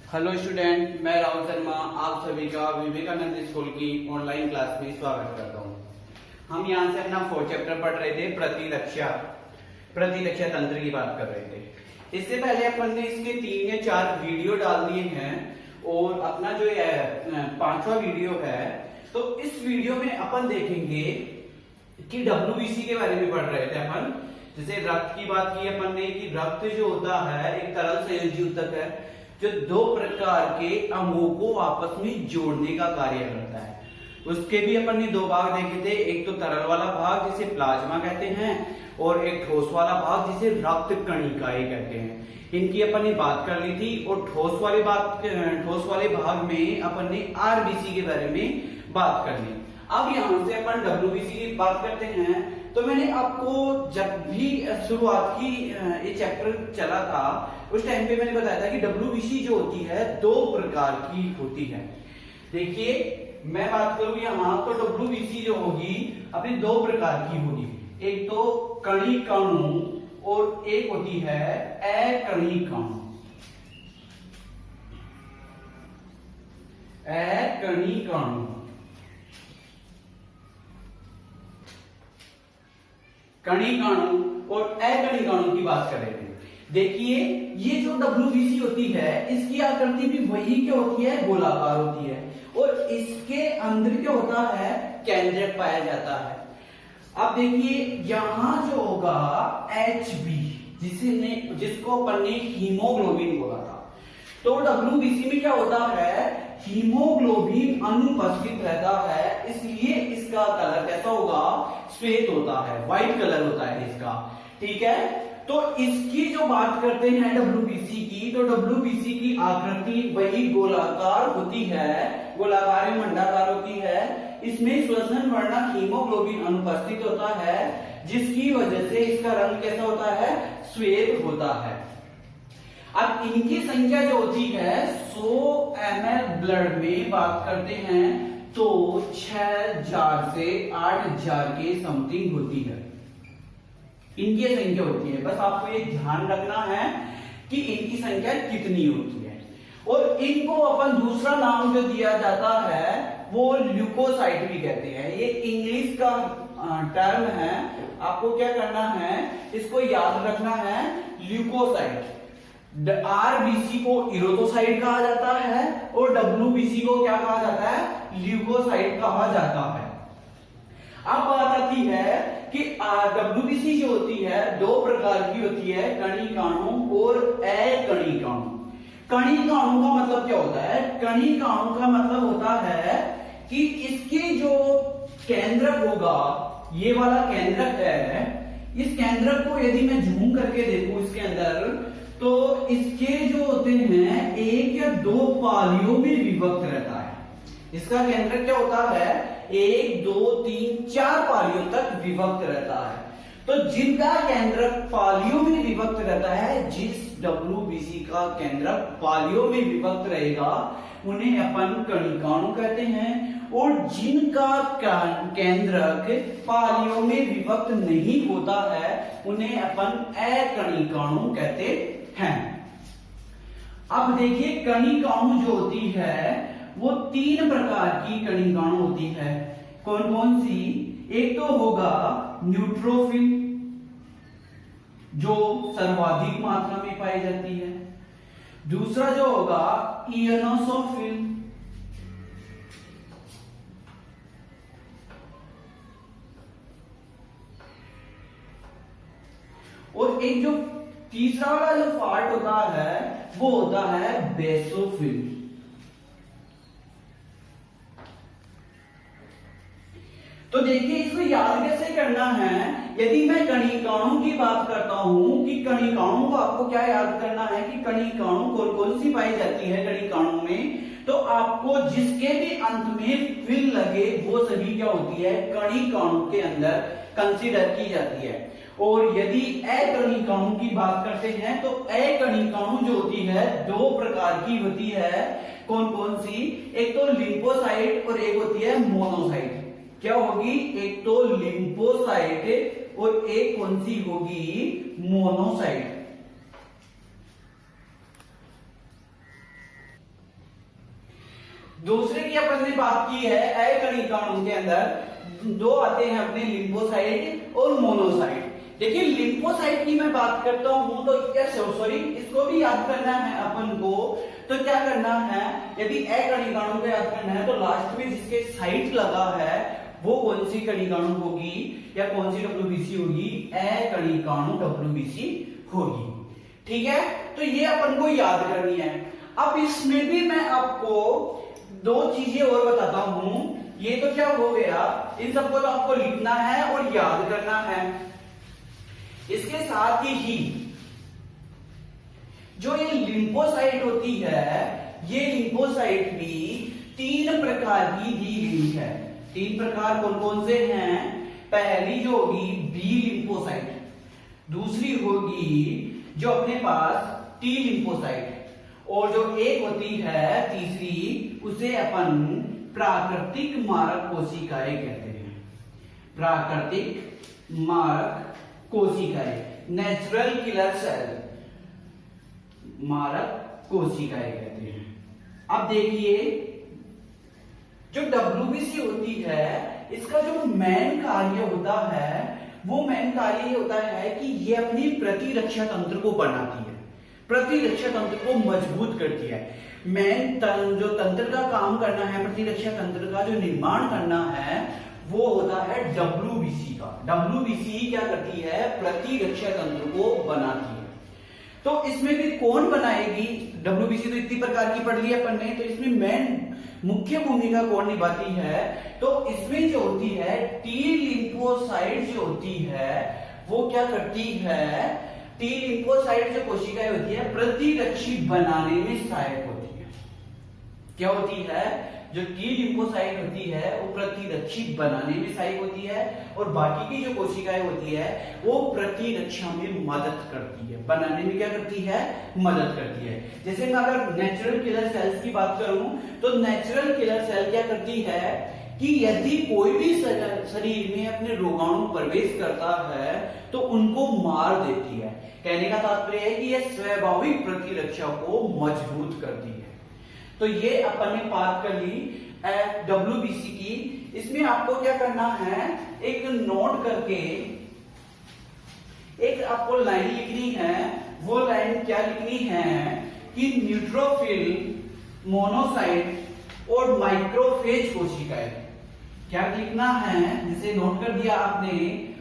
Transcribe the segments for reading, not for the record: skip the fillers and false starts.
Hello student, मैं राहुल शर्मा आप सभी का विवेकानंद स्कूल की ऑनलाइन क्लास में स्वागत करता हूँ। हम यहाँ से अपना 4th चैप्टर पढ़ रहे थे, प्रतिरक्षा तंत्र की बात कर रहे थे। इससे पहले अपन ने इसके 3 या 4 वीडियो डाल दिए हैं और अपना जो 5वां वीडियो है। तो इस वीडियो में अपन देखेंगे कि WBC के बारे में पढ़ रहे थे अपन। जैसे रक्त की बात की अपन ने कि रक्त जो होता है एक तरल संयोजी ऊतक है जो 2 प्रकार के अणुओं को आपस में जोड़ने का कार्य करता है। उसके भी अपन ने 2 भाग देखे थे, एक तो तरल वाला भाग जिसे प्लाज्मा कहते हैं और एक ठोस वाला भाग जिसे रक्त कणिकाएं कहते हैं। इनकी अपन ने बात कर ली थी और ठोस वाले भाग में अपन ने RBC के बारे में बात कर ली। अब यहां से अपन WBC की बात करते हैं। तो मैंने आपको जब भी शुरुआत की ये चैप्टर चला था उस टाइम पे मैंने बताया था कि WBC जो होती है 2 प्रकार की होती है। देखिए मैं बात करूं यहां तो WBC जो होगी अपनी 2 प्रकार की होगी, एक तो कणिकाणु और एक होती है अकणिकाणु। कणिकाणु और अकणिकाणु की बात कर रहे थे। देखिए ये जो WBC होती है इसकी आकृति भी वही क्या होती है, गोलाकार होती है और इसके अंदर क्या होता है, केंद्रक पाया जाता है। अब देखिए यहां जो होगा HB जिसको अपन ने हीमोग्लोबिन बोला था। तो WBC में क्या होता है, हीमोग्लोबिन अनुपस्थित रहता है, इसलिए इसका कलर कैसा होगा, श्वेत होता है, व्हाइट कलर होता है इसका। ठीक है, तो इसकी जो बात करते हैं WBC की, तो WBC की आकृति वही गोलाकार होती है, गोलाकार या मंडाकार होती है। इसमें श्वसन वर्णक हीमोग्लोबिन अनुपस्थित होता है जिसकी वजह से इसका रंग कैसा होता है, श्वेत होता है। अब इनकी संख्या जो होती है 100 ml ब्लड में बात करते हैं तो 6000 से 8000 के समथिंग होती है, इनकी संख्या होती है। बस आपको ये ध्यान रखना है कि इनकी संख्या कितनी होती है। और इनको अपन दूसरा नाम जो दिया जाता है वो ल्यूकोसाइट भी कहते हैं। ये इंग्लिश का टर्म है, आपको क्या करना है, इसको याद रखना है, ल्यूकोसाइट। RBC को इरोथोसाइट कहा जाता है और WBC को क्या कहा जाता है, ल्यूकोसाइट कहा जाता है। अब बात आती है कि WBC जो होती है 2 प्रकार की होती है, कणिकाणु और अकणिकाणु। कणिकाणु का मतलब क्या होता है, कणिकाणु का मतलब होता है कि इसके जो केंद्रक होगा, ये वाला केंद्रक है, इस केंद्रक को यदि मैं झूम करके देखूं इसके अंदर तो इसके जो होते हैं 1 या 2 पालियों में विभक्त रहता है। इसका केंद्रक क्या होता है, 1 2 3 4 पालियों तक विभक्त रहता है। तो जिनका केंद्रक पालियों में विभक्त रहता है, जिस WBC का केंद्रक पालियों में विभक्त रहेगा उन्हें अपन कणिकाणु कहते हैं और जिनका केंद्रक पालियों में विभक्त नहीं होता है उन्हें अपन अकणिकाणु कहते हैं। अब देखिए कणिकाणु जो होती है वो 3 प्रकार की कणिकाणु होती है। कौन कौन सी, एक तो होगा न्यूट्रोफिल जो सर्वाधिक मात्रा में पाई जाती है, दूसरा जो होगा इयोनोसोफिल, और एक जो तीसरा वाला जो पार्ट होता है वो होता है बेसोफिल। तो देखिए इसको याद कैसे करना है, यदि मैं कणिकाणु की बात करता हूं कि कणिकाणु को आपको क्या याद करना है कि कणिकाणु कौन कौन सी पाई जाती है कणिकाणु में, तो आपको जिसके भी अंत में फिल लगे वो सभी क्या होती है, कणिकाणु के अंदर कंसीडर की जाती है। और यदि अकणिकाणु की बात करते हैं तो अकणिकाणु जो होती है 2 प्रकार की होती है। कौन कौन सी, एक तो लिम्फोसाइट और एक होती है मोनोसाइट। क्या होगी, एक तो लिम्फोसाइट और एक कौन सी होगी, मोनोसाइट। दूसरे की अपन ने बात की है अकणिकाणु के अंदर दो आते हैं अपने लिम्फोसाइट और मोनोसाइट। देखिए लिम्फोसाइट की मैं बात करता हूं तो क्या सॉरी इसको भी याद करना है अपन को। तो क्या करना है, यदि अकणिकाणु को याद करना है तो लास्ट में जिसके साइट लगा है वो कौन सी कणिकाणु होगी या कौन सी डब्ल्यूबीसी होगी, अकणिकाणु डब्ल्यूबीसी होगी। ठीक है, तो ये अपन को याद करनी है। अब इसमें भी मैं आपको दो चीजें और बताता हूं। ये तो क्या हो गया, इन सबको तो आपको लिखना है और याद करना है। इसके साथ ही जो ये लिम्फोसाइट होती है, ये लिम्फोसाइट भी 3 प्रकार की दी गई है। 3 प्रकार कौन कौन से हैं? पहली जो होगी बी लिम्फोसाइट, दूसरी होगी जो अपने पास टी लिम्फोसाइट, और जो एक होती है तीसरी उसे अपन प्राकृतिक मारक कोशिकाएं कहते हैं। प्राकृतिक मारक कोशिकाएं, नेचुरल किलर सेल, मारक कोशिकाएं कहते हैं। अब देखिए जो डब्ल्यूबीसी होती है इसका जो मेन कार्य होता है वो मेन कार्य ये होता है कि ये अपनी प्रतिरक्षा तंत्र को बनाती है, प्रतिरक्षा तंत्र को मजबूत करती है। मेन जो तंत्र का काम करना है, प्रतिरक्षा तंत्र का जो निर्माण करना है वो होता है डब्ल्यूबीसी का। डब्ल्यूबीसी क्या करती है, प्रतिरक्षा तंत्र को बनाती है। तो इसमें भी कौन बनाएगी, डब्ल्यूबीसी तो इतनी प्रकार की पढ़ ली अपन ने, तो इसमें मेन मुख्य भूमिका कौन निभाती है, तो इसमें जो होती है टी लिम्फोसाइट जो होती है वो क्या करती है, टी लिम्फोसाइट जो कोशिकाएं होती है प्रतिरक्षी बनाने में सहायक होती है। क्या होती है, जो टी लिम्फोसाइट होती है वो प्रतिरक्षी बनाने में सहायक होती है, और बाकी की जो कोशिकाएं होती है वो प्रतिरक्षा में मदद करती है, बनाने में क्या करती है, मदद करती है। जैसे मैं अगर नेचुरल किलर सेल्स की बात करूं तो नेचुरल किलर सेल क्या करती है कि यदि कोई भी शरीर में अपने रोगाणु प्रवेश करता है तो उनको मार देती है। कहने का तात्पर्य है कि यह स्वाभाविक प्रतिरक्षा को मजबूत करती है। तो ये अपन ने बात कर ली डब्ल्यूबीसी की। इसमें आपको क्या करना है, एक नोट करके एक आपको लाइन लिखनी है। वो लाइन क्या लिखनी है कि न्यूट्रोफिल, मोनोसाइट और माइक्रोफेज कोशिकाएं, क्या लिखना है, जिसे नोट कर दिया आपने,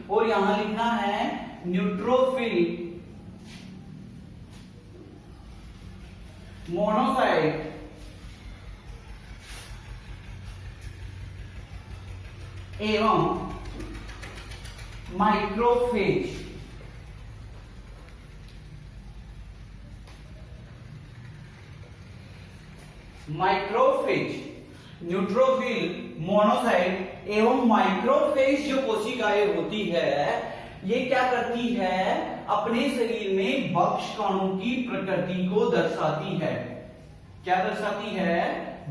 और यहां लिखना है न्यूट्रोफिल, मोनोसाइट एवं माइक्रोफेज। माइक्रोफेज, न्यूट्रोफिल, मोनोसाइट एवं माइक्रोफेज जो कोशिकाएं होती है ये क्या करती है, अपने शरीर में बक्षकणों की प्रकृति को दर्शाती है। क्या दर्शाती है,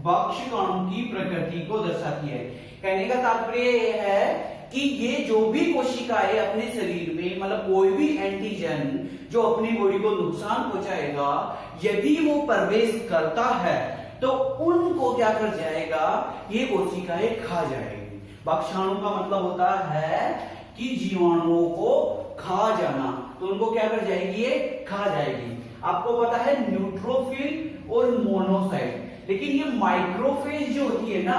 बक्षकणों की प्रकृति को दर्शाती है। कहने का तात्पर्य यह है कि ये जो भी कोशिकाएं अपने शरीर में, मतलब कोई भी एंटीजन जो अपनी बॉडी को नुकसान पहुंचाएगा, यदि वो प्रवेश करता है तो उनको क्या कर जाएगा, ये कोशिकाएं खा जाएगी। बक्षाणु का मतलब होता है कि जीवाणुओं को खा जाना, तो उनको क्या कर जाएगी, ये खा जाएगी। आपको पता है न्यूट्रोफिल और मोनोसाइट, लेकिन ये माइक्रोफेज जो होती है ना,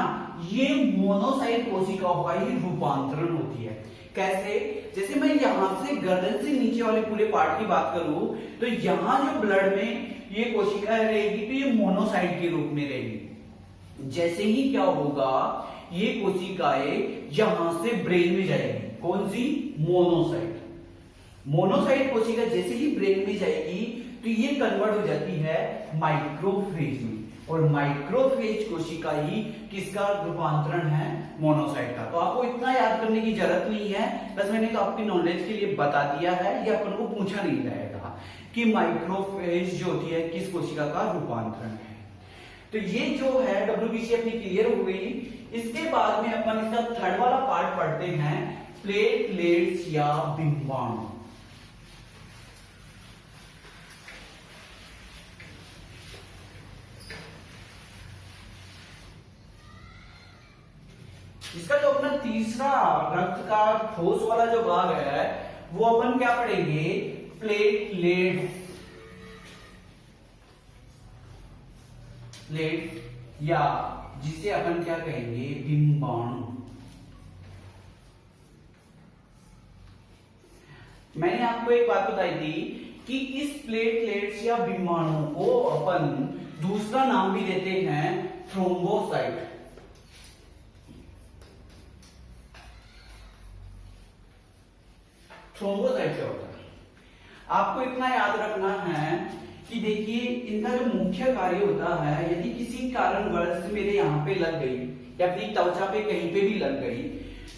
ये मोनोसाइट कोशिकाओं का ही रूपांतरण होती है। कैसे, जैसे मैं यहां से गर्दन से नीचे वाले पूरे पार्ट की बात करूं तो यहां जो ब्लड में ये कोशिकाएं रहेगी तो ये मोनोसाइट के रूप में रहेगी। जैसे ही क्या होगा, ये कोशिकाएं यहां से ब्रेन में जाएगी। कौन सी, मोनोसाइट। मोनोसाइट कोशिका जैसे ही ब्रेन में जाएगी तो ये कन्वर्ट हो जाती है माइक्रोफेज में, और माइक्रोफेज कोशिका ही किसका रूपांतरण है, मोनोसाइट का। तो आपको इतना याद करने की जरूरत नहीं है, बस मैंने तो आपकी नॉलेज के लिए बता दिया है, ये अपन को पूछा नहीं जाएगा कि माइक्रोफेज जो होती है किस कोशिका का रूपांतरण है। तो ये जो है डब्ल्यूबीसी अपनी क्लियर हो गई। इसके बाद में अपन इसका थर्ड वाला पार्ट पढ़ते हैं, प्लेटलेट्स या बिंबाणु। इसका जो अपना तीसरा रक्त का ठोस वाला जो भाग है वो अपन क्या पढ़ेंगे, प्लेटलेट या जिसे अपन क्या कहेंगे, बिंबाणु। मैंने आपको एक बात बताई थी कि इस प्लेटलेट्स या बिंबाणु को अपन दूसरा नाम भी देते हैं थ्रोम्बोसाइट। थ्रोम्बोसाइट क्या होता है, आपको इतना याद रखना है कि देखिए इनका जो मुख्य कार्य होता है, यदि किसी कारणवश मेरे यहाँ पे लग गई या अपनी त्वचा पे कहीं पे भी लग गई,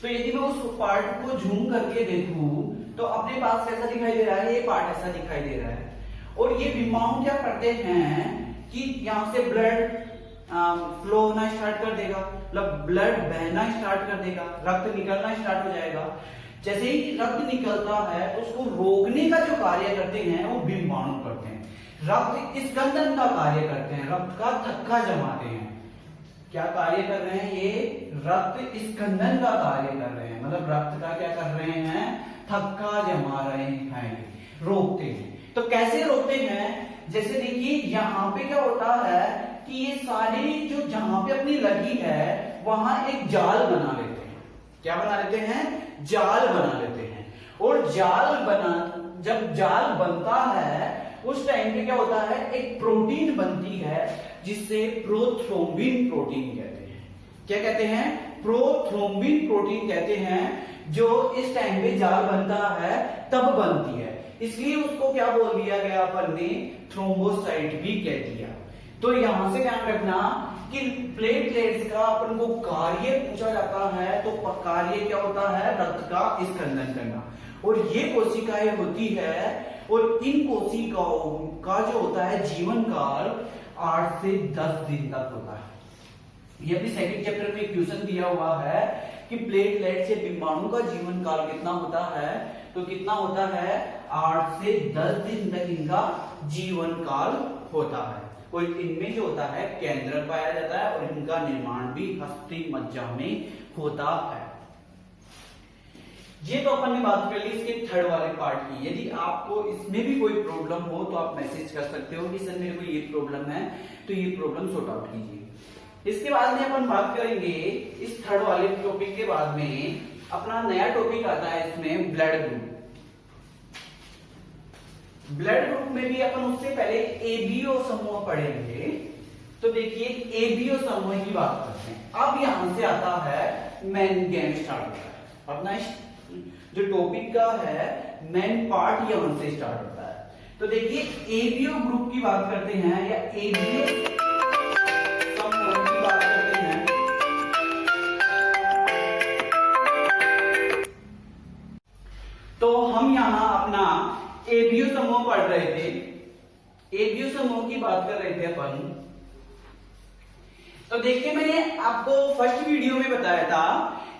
तो यदि मैं उस पार्ट को झूम करके देखूं तो अपने पास कैसा दिखाई दे रहा है, ये पार्ट ऐसा दिखाई दे रहा है। और ये बिंबाणु क्या करते हैं कि यहाँ से ब्लड फ्लो होना स्टार्ट कर देगा, मतलब ब्लड बहना स्टार्ट कर देगा, रक्त निकलना स्टार्ट हो जाएगा। जैसे ही रक्त निकलता है तो उसको रोकने का जो कार्य करते हैं वो बिंबाणु करते हैं। रक्त स्कंदन का कार्य करते हैं, रक्त का थक्का जमाते हैं। क्या कार्य कर रहे हैं ये, रक्त स्कंदन का कार्य कर रहे हैं, मतलब रक्त का क्या कर रहे हैं, थक्का जमा रहे हैं, रोकते हैं। तो कैसे रोकते हैं, जैसे देखिए यहाँ पे क्या होता है कि ये सारी जो जहां पे अपनी लगी है वहां एक जाल बना लेते हैं। क्या बना लेते हैं, जाल बना लेते हैं। और जब जाल बनता है उस टाइम पे क्या होता है, एक प्रोटीन बनती है जिससे प्रोथ्रोम्बिन प्रोटीन कहते हैं। क्या कहते हैं, प्रोथ्रोम्बिन प्रोटीन कहते हैं, जो इस टाइम पे जाल बनता है तब बनती है, इसलिए उसको क्या बोल दिया गया, अपन ने थ्रोम्बोसाइट भी कह दिया। तो यहां से ध्यान रखना कि प्लेटलेट्स का अपन को कार्य पूछा जाता है तो कार्य क्या होता है, रक्त का स्कंदन करना। और ये कोशिकाएं होती है और इन कोशिकाओं का जो होता है जीवन काल 8 से 10 दिन तक होता है। ये भी सेकंड चैप्टर में क्वेश्चन दिया हुआ है कि प्लेटलेट से बिंबाणु का जीवन काल कितना होता है, तो कितना होता है, 8 से 10 दिन तक इनका जीवन काल होता है। और इनमें जो होता है केंद्रक पाया जाता है और इनका निर्माण भी हस्ती मज्जा में होता है। ये तो अपन ने बात कर ली इसके थर्ड वाले पार्ट की। यदि आपको इसमें भी कोई प्रॉब्लम हो तो आप मैसेज कर सकते हो कि सर मेरे को ये प्रॉब्लम है, तो ये प्रॉब्लम सॉर्ट आउट कीजिए। इसके बाद में अपन बात करेंगे इस थर्ड वाले टॉपिक के बाद में अपना नया टॉपिक आता है इसमें ब्लड ग्रुप। ब्लड ग्रुप में भी अपन उससे पहले एबीओ समूह पढ़ेंगे। तो देखिए एबीओ समूह की बात करते हैं। अब यहां से आता है मेन गेम स्टार्ट होता है, अपना जो टॉपिक का है मेन पार्ट यहां से स्टार्ट होता है। तो देखिए एबीओ ग्रुप की बात करते हैं या एबीओ समूह की बात करते हैं। तो हम यहां अपना एबीओ समूह पढ़ रहे थे, एबीओ समूह की बात कर रहे थे अपन। तो देखिए मैंने आपको फर्स्ट वीडियो में बताया था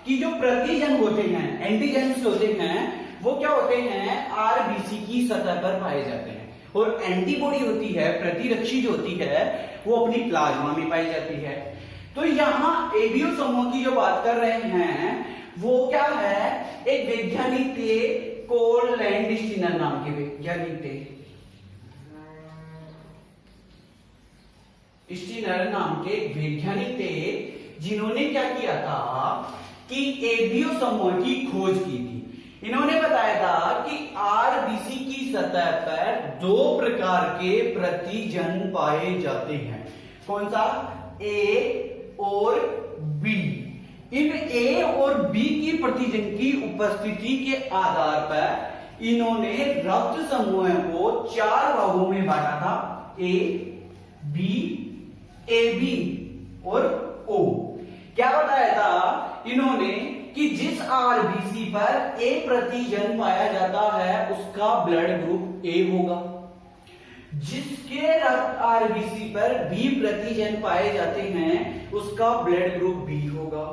कि जो प्रतिजन होते हैं, एंटीजेन्स होते हैं, वो क्या होते हैं, आरबीसी की सतह पर पाए जाते हैं। और एंटीबॉडी होती है, प्रतिरक्षी जो होती है, वो अपनी प्लाज्मा में पाई जाती है। तो यहां एबीओ समूह की जो बात कर रहे हैं वो क्या है, एक वैज्ञानिक थे कोल लैंडस्टीनर नाम के वैज्ञानिक थे, स्टीनर नाम के वैज्ञानिक थे, जिन्होंने क्या किया था कि एबीओ समूह की खोज की थी। इन्होंने बताया था कि आरबीसी की सतह पर 2 प्रकार के प्रतिजन पाए जाते हैं। कौन सा, ए और बी। इन ए और बी की प्रतिजन की उपस्थिति के आधार पर इन्होंने रक्त समूह को 4 भागों में बांटा था, ए बी, ए बी और ओ। क्या बताया था इन्होंने कि जिस आरबीसी पर ए प्रतिजन पाया जाता है उसका ब्लड ग्रुप ए होगा, जिसके रक्त आरबीसी पर बी प्रतिजन पाए जाते हैं उसका ब्लड ग्रुप बी होगा।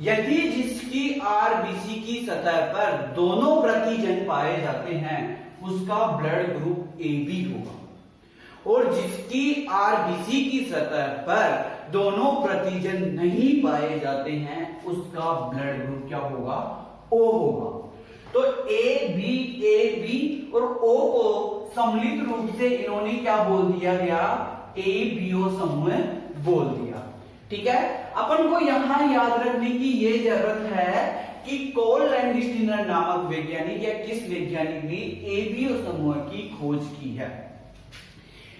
यदि जिसकी आरबीसी की सतह पर दोनों प्रतिजन पाए जाते हैं उसका ब्लड ग्रुप ए बी होगा। और जिसकी आरबीसी की सतह पर दोनों प्रतिजन नहीं पाए जाते हैं उसका ब्लड ग्रुप क्या होगा? ओ होगा। तो ए बी और ओ को सम्मिलित रूप से इन्होंने क्या बोल दिया गया? ए बीओ समूह बोल दिया। ठीक है, अपन को यहां याद रखने की ये जरूरत है कि कोल लैंडस्टीनर नामक वैज्ञानिक या किस वैज्ञानिक ने एबीओ समूह की खोज की है?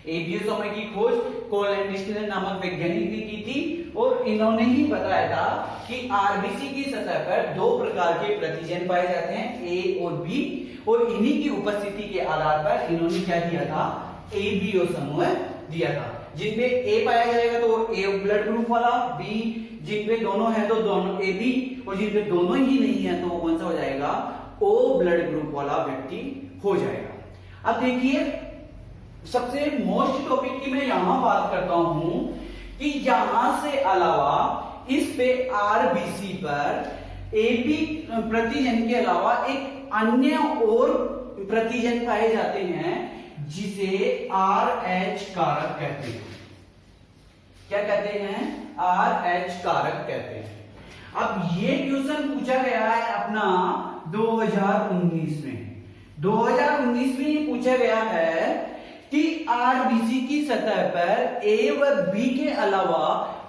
एबीओ समूह की खोज कोल लैंडस्टीनर नामक वैज्ञानिक ने की थी और इन्होंने ही बताया था कि आरबीसी की सतह पर दो प्रकार के प्रतिजन पाए जाते हैं, ए और बी, और इन्हीं की उपस्थिति के आधार पर इन्होंने क्या दिया था? एबीओ समूह दिया था। जिनमें ए पाया जाएगा तो ए ब्लड ग्रुप वाला, बी जिनमें दोनों है तो दोनों ए बी, और जिनमें दोनों ही नहीं है तो कौन सा हो जाएगा? ओ ब्लड ग्रुप वाला व्यक्ति हो जाएगा। अब देखिए, सबसे मोस्ट टॉपिक की मैं यहां बात करता हूं कि यहां से अलावा इस पे आरबीसी पर एबी प्रतिजन के अलावा एक अन्य और प्रतिजन पाए जाते हैं जिसे RH कारक कहते हैं। क्या कहते हैं? RH कारक कहते हैं। अब ये क्वेश्चन पूछा गया है अपना 2019 में। 2019 में ये पूछा गया है कि आरबीसी की सतह पर ए व बी के अलावा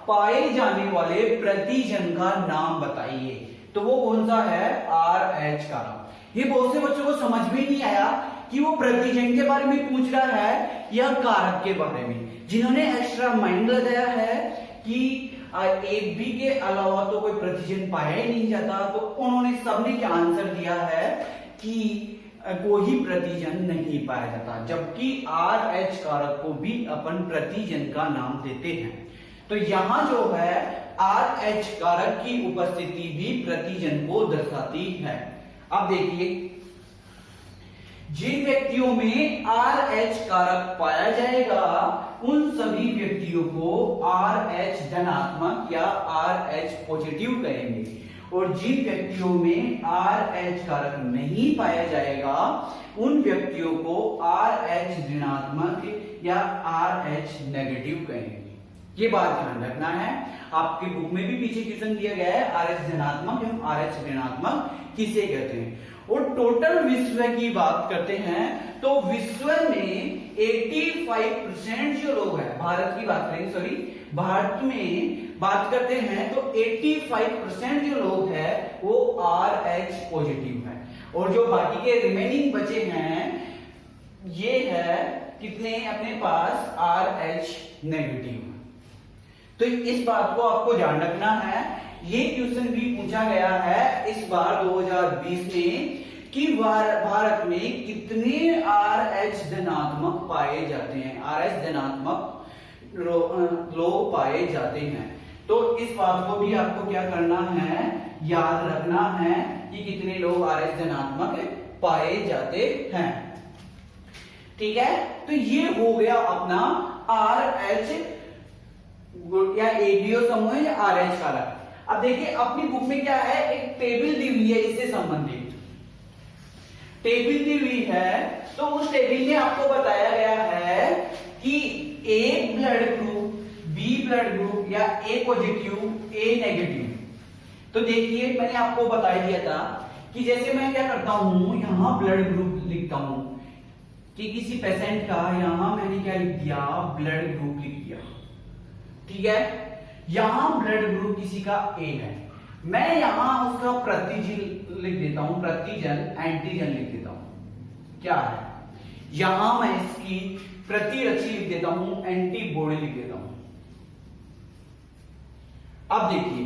पाए जाने वाले प्रतिजन का नाम बताइए। तो वो कौन सा है? RH कारक। ये बहुत से बच्चों को समझ में नहीं आया कि वो प्रतिजन के बारे में पूछ रहा है या कारक के बारे में। जिन्होंने एक्स्ट्रा माइंड लगाया है कि ए बी के अलावा तो कोई प्रतिजन पाया ही नहीं जाता, तो उन्होंने सबने क्या आंसर दिया है कि कोई प्रतिजन नहीं पाया जाता, जबकि RH कारक को भी अपन प्रतिजन का नाम देते हैं। तो यहां जो है RH कारक की उपस्थिति भी प्रतिजन को दर्शाती है। अब देखिए, जिन व्यक्तियों में RH कारक पाया जाएगा उन सभी व्यक्तियों को RH धनात्मक या RH पॉजिटिव कहेंगे, और जिन व्यक्तियों में RH कारक नहीं पाया जाएगा उन व्यक्तियों को RH ऋणात्मक या RH नेगेटिव कहेंगे। ये बात ध्यान रखना है। आपकी बुक में भी पीछे क्वेश्चन दिया गया है, RH धनात्मक एवं RH ऋणात्मक किसे कहते हैं। और टोटल विश्व की बात करते हैं तो विश्व में 85% जो लोग हैं, भारत की बात करेंगे, सॉरी भारत में बात करते हैं तो 85% जो लोग हैं वो RH पॉजिटिव है, और जो बाकी के रिमेनिंग बचे हैं ये है कितने अपने पास RH नेगेटिव। तो इस बात को आपको ध्यान रखना है। ये क्वेश्चन भी पूछा गया है इस बार 2020 में कि भारत में कितने RH धनात्मक पाए जाते हैं, RH धनात्मक लोग पाए जाते हैं। तो इस बात को भी आपको क्या करना है? याद रखना है कि कितने लोग RH धनात्मक पाए जाते हैं। ठीक है, तो ये हो गया अपना RH या एबीओ समूह या RH कारक। अब देखिए अपनी बुक में क्या है, एक टेबल दी हुई है, इससे संबंधित टेबल दी हुई है। तो उस टेबल में आपको बताया गया है कि A blood group, B blood group या ए पॉजिटिव, ए नेगेटिव। तो देखिए मैंने आपको बता दिया था कि जैसे मैं क्या करता हूं, यहां ब्लड ग्रुप लिखता हूं कि किसी पेशेंट का, यहां मैंने क्या लिख दिया? ब्लड ग्रुप लिख दिया। ठीक है, यहां ब्लड ग्रुप किसी का ए है, मैं यहां उसका प्रतिजन लिख देता हूं, प्रतिजन एंटीजन लिख देता हूं। क्या है? यहां मैं इसकी प्रतिरक्षी लिख देता हूं, एंटीबॉडी लिख देता हूं। अब देखिए,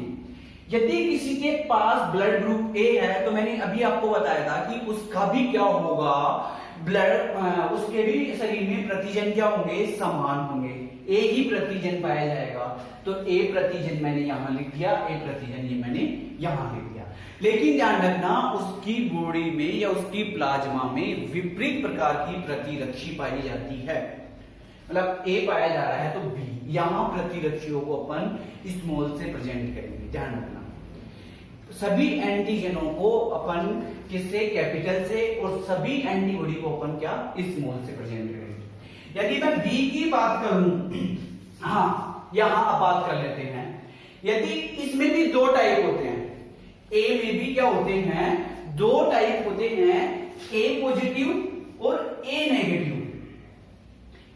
यदि किसी के पास ब्लड ग्रुप ए है तो मैंने अभी आपको बताया था कि उसका भी क्या होगा, ब्लड उसके भी शरीर में प्रतिजन क्या होंगे? समान होंगे, ए ही प्रतिजन पाया जाएगा। तो ए प्रतिजन मैंने यहां लिख दिया, ए प्रतिजन ये मैंने यहां लिख दिया। लेकिन ध्यान रखना उसकी बॉडी में या उसकी प्लाज्मा में विपरीत प्रकार की प्रतिरक्षी पाई जाती है। मतलब ए पाया जा रहा है तो बी, यहां प्रतिरक्षियों को अपन स्मॉल से प्रेजेंट करेंगे। ध्यान रखना सभी एंटीजनों को अपन किससे? कैपिटल से, और सभी एंटीबॉडी को अपन क्या? स्मॉल से प्रेजेंट करेंगे। यदि मैं बी की बात करूं, हाँ यहां अब बात कर लेते हैं, यदि इसमें भी दो टाइप होते हैं, ए में भी क्या होते हैं, दो टाइप होते हैं, ए पॉजिटिव और ए नेगेटिव।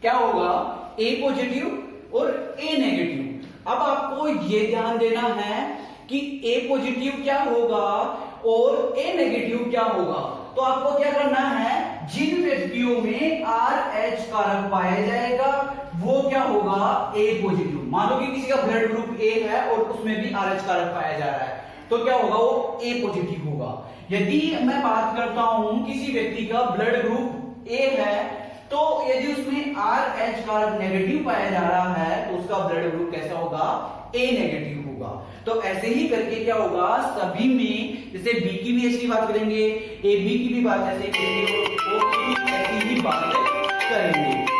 क्या होगा, ए पॉजिटिव और ए नेगेटिव। अब आपको ये ध्यान देना है कि ए पॉजिटिव क्या होगा और ए नेगेटिव क्या होगा। तो आपको क्या करना है, जिन व्यक्तियों में आर एच कारक पाया जाएगा वो क्या होगा, ए पॉजिटिव। मान लो कि किसी का ब्लड ग्रुप ए है और उसमें भी आर एच कारक पाया जा रहा है, तो क्या होगा, वो ए पॉजिटिव होगा। यदि मैं बात करता हूं किसी व्यक्ति का ब्लड ग्रुप ए है, तो यदि उसमें आर एच कारक नेगेटिव पाया जा रहा है तो उसका ब्लड ग्रुप कैसा होगा, ए नेगेटिव होगा। तो ऐसे ही करके क्या होगा, सभी में, जैसे बी की भी ऐसी बात करेंगे, ए बी की भी बात ऐसे करेंगे और ओ की भी ऐसी ही बात करेंगे।